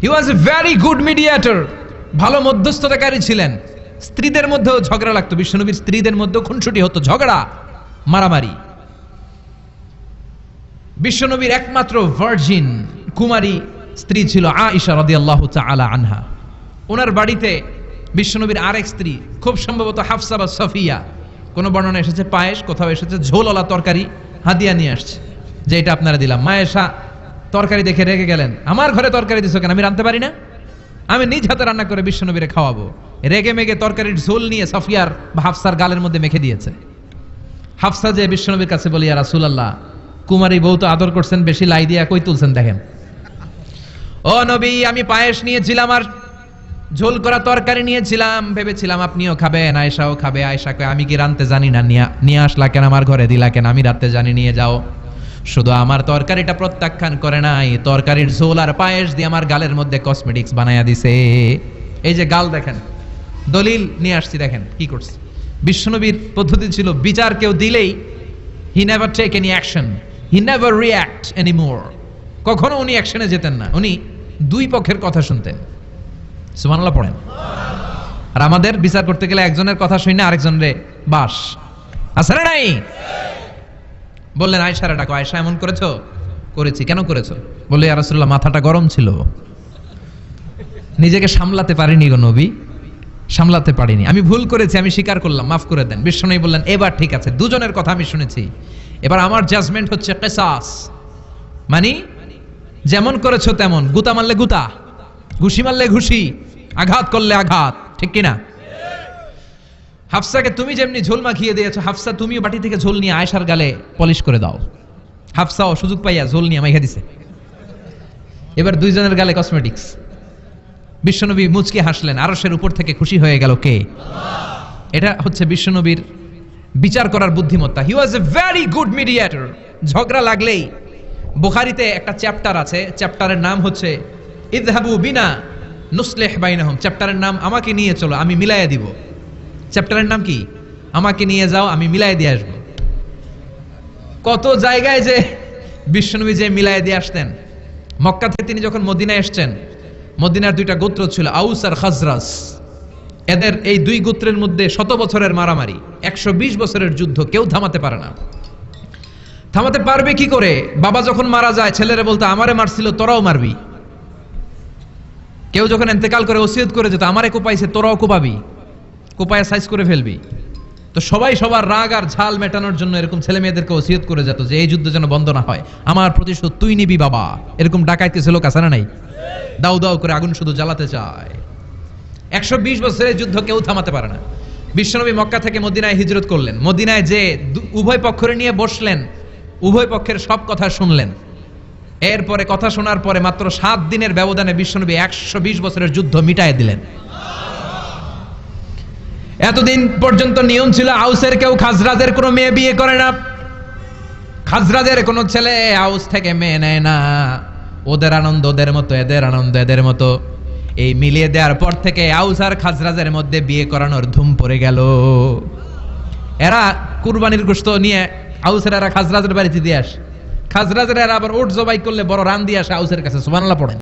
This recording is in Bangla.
He was a very good mediator, ভালো মধ্যস্থতাকারী ছিলেন। স্ত্রীদের মধ্যেও ঝগড়া লাগতো, বিশ্বনবীর স্ত্রীদের মধ্যেও খুনসুটি হতো, ঝগড়া মারামারি। বিশ্বনবীর একমাত্র ভার্জিন কুমারী স্ত্রী ছিল আয়েশা রাদিয়াল্লাহু তাআলা আনহা। ওনার বাড়িতে বিশ্বনবীর আরেক স্ত্রী, খুব সম্ভবত হাফসা বা সফিয়া, কোন বর্ণনা এসেছে পায়েস, কোথাও এসেছে ঝোলওয়ালা তরকারি হাদিয়া নিয়ে আসছে, যে এটা আপনারা দিলাম। মায়েশা তরকারি দেখে রেগে গেলেন, আমার ঘরে তরকারি দিছো কেন, আমি রাঁধতে পারি না? আমি নিজ হাতে রান্না করে বিশ্বনবীরে খাওয়াবো। রেগে মেগে তরকারির ঝোল নিয়ে সফিয়ার বা হাফসার গালের মধ্যে মেখে দিয়েছে। হাফসা যে বিশ্বনবীর কাছে বলি, ইয়া রাসূলুল্লাহ, কুমারী বউ তো আদর করছেন, বেশি লাই দিয়া কই তুলছেন দেখেন। ও নবী, আমি পায়েস নিয়েছিলাম আর ঝোল করা তরকারি নিয়েছিলাম, ভেবেছিলাম আপনিও খাবেন, আয়েশাও খাবে। আয়েশা কয়, আমি কি রাঁধতে জানি না, নিয়ে আসলা কেন, আমার ঘরে দিলা কেন, আমি রাঁধতে জানি, নিয়ে যাও। শুধু আমার তরকারিটা প্রত্যাখ্যান করে নাই, তরকারির ঝোল আর পায়েস দিয়ে আমার গালের মধ্যে কসমেটিক্স বানায়া দিছে। এই যে গাল দেখেন, দলিল নিয়ে আসছি, দেখেন কি করছে। বিশ্বনবীর পদ্ধতি ছিল, বিচার কেউ দিলেই he never take any action, he never react anymore. কখনো উনি অ্যাকশনে যেতেন না, উনি দুই পক্ষের কথা শুনতেন। সুবহানাল্লাহ পড়েন। আর আমাদের বিচার করতে গেলে একজনের কথা শুনে আরেকজনরে বাস আছে না নাই? বললেন আয়েশারে ডাকো, আয়েশা এমন করেছো? করেছি। কেন করেছো? বলে, ইয়া রাসূলুল্লাহ, মাথাটা গরম ছিল, নিজেকে সামলাতে পারিনি গো নবী, সামলাতে পারিনি, আমি ভুল করেছি, আমি স্বীকার করলাম, মাফ করে দেন। বিশ্বনবী বললেন, এবার ঠিক আছে, দুজনের কথা আমি শুনেছি, এবার আমার জাজমেন্ট হচ্ছে কিসাস, মানে যেমন করেছো তেমন, গুতা মারলে গুতা, ঘুষি মারলে ঘুষি, আঘাত করলে আঘাত, ঠিক কিনা? হাফসাকে তুমি যেমনি ঝোল মাখিয়ে দিয়েছো, হাফসা তুমিও বাটি থেকে ঝোল নিয়ে আয়েশার গালে পলিশ করে দাও। হাফসাও সুযোগ পাইয়া ঝোল নিয়ে মাইখা দিছে। এবার দুইজনের গালে কসমেটিক্স। বিশ্বনবী মুচকি হাসলেন, আরশের উপর থেকে খুশি হয়ে গেল কে? আল্লাহ। এটা হচ্ছে বিশ্বনবীর বিচার করার বুদ্ধিমত্তা। হি ওয়াজ এ ভেরি গুড মিডিয়েটর। ঝগড়া লাগলেই, বুখারীতে একটা চ্যাপ্টার আছে, চ্যাপ্টারের নাম হচ্ছে ইযহাবু বিনা নুসলিহ বাইনাহুম। চ্যাপ্টারের নাম আমাকে নিয়ে চলো, আমি মিলাইয়া দিব। চ্যাপ্টারের নাম কি? আমাকে নিয়ে যাও, আমি মিলাই দিয়ে আসবো। কত জায়গায় যে বিশ্বনবী যে মিলাই দিয়ে আসতেন। মক্কা থেকে তিনি যখন মদিনায় এসছেন, মদিনার দুইটা গোত্র ছিল, আউস আর খাজরাজ। এদের এই দুই গোত্রের মধ্যে 100 বছরের মারামারি, 120 বছরের যুদ্ধ, কেউ থামাতে পারে না। থামাতে পারবে কি করে? বাবা যখন মারা যায়, ছেলেরা বলতো, আমারে মারছিল, তোরাও মারবি। কেউ যখন ইন্তেকাল করে ওসিয়ত করে যেত, আমারে কোপাইছে, তোরাও কোপাবি, কোপায় সাইজ করে ফেলবি। তো সবাই সবার রাগ আর ঝাল মেটানোর জন্য এরকম ছেলে মেয়েদেরকে ওসিয়ত করে যেত যে এই যুদ্ধ যেন বন্ধ না হয়, আমার প্রতিশোধ তুই নিবি বাবা। এরকম ডাকাইতে ছিল কাছানা নাই, দাউ দাউ করে আগুন শুধু জ্বালাতে চায়। 120 বছরের যুদ্ধ কেউ থামাতে পারে না। বিশ্বনবী মক্কা থেকে মদিনায় হিজরত করলেন। মদিনায় যে উভয় পক্ষরে নিয়ে বসলেন, উভয় পক্ষের সব কথা শুনলেন। এরপরে কথা শোনার পরে মাত্র 7 দিনের ব্যবধানে বিশ্বনবী 120 বছরের যুদ্ধ মিটায় দিলেন। এতদিন পর্যন্ত নিয়ম ছিল, আউসের কেউ খাজরাজের কোনো মেয়ে বিয়ে করে না, খাজরাজের কোনো ছেলে আউস থেকে মেয়ে নেয় না। ওদের আনন্দ ওদের মতো, এদের আনন্দ এদের মতো। এই মিলিয়ে দেওয়ার পর থেকে আউস আর খাজরাজের মধ্যে বিয়ে করানোর ধুম পড়ে গেল। এরা কুরবানির গোশত নিয়ে আউসের এরা খাজরাজের বাড়িতে দিয়ে আসে, খাজরাজের এরা আবার উট জবাই করলে বড় রান দিয়ে আসে আউসের কাছে। সুবহানাল্লাহ পড়েন।